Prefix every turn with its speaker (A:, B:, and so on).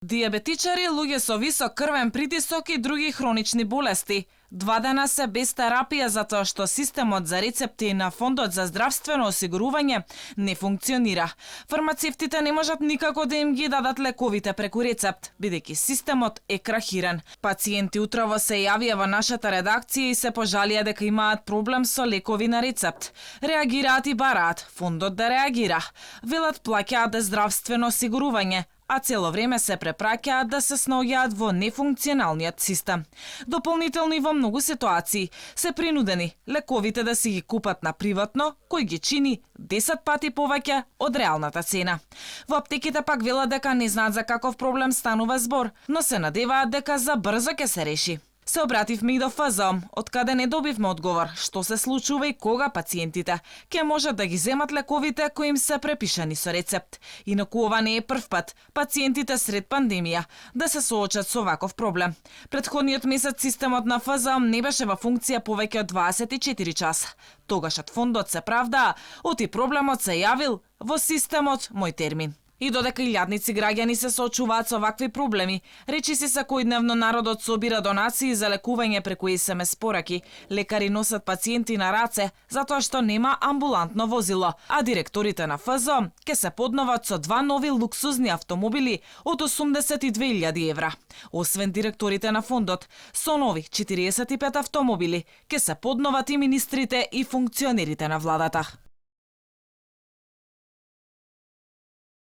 A: Диабетичари, луѓе со висок крвен притисок и други хронични болести. 2 дена се без терапија затоа што системот за рецепти на Фондот за здравствено осигурување не функционира. Фармацевтите не можат никако да им ги дадат лековите преку рецепт, бидејќи системот е крахиран. Пациенти утрово се јавија во нашата редакција и се пожалија дека имаат проблем со лекови на рецепт. Реагираат и бараат Фондот да реагира. Велат плаќаат здравствено осигурување, а цело време се препраќаат да се снаоѓаат во нефункционалниот систем. Дополнително и во многу ситуации се принудени лековите да си ги купат на приватно, кој ги чини 10 пати повеќе од реалната цена. Во аптеките пак велат дека не знаат за каков проблем станува збор, но се надеваат дека за брзо ќе се реши. Се обративме и до ФЗОМ, од каде не добивме одговор што се случува и кога пациентите ќе можат да ги земат лековите кои им се препишани со рецепт. Инаку ова не е прв пат пациентите сред пандемија да се соочат со ваков проблем. Претходниот месец системот на ФЗОМ не беше во функција повеќе од 24 часа. Тогашот фондот се правдаа, оти проблемот се јавил во системот мој термин. И додека илјадници граѓани се соочуваат со вакви проблеми, речиси секојдневно народот собира донации за лекување преку СМС пораки, лекари носат пациенти на раце затоа што нема амбулантно возило, а директорите на ФЗО ке се подноват со 2 нови луксузни автомобили од 82.000 евра. Освен директорите на фондот, со нови 45 автомобили ке се подноват и министрите и функционерите на владата.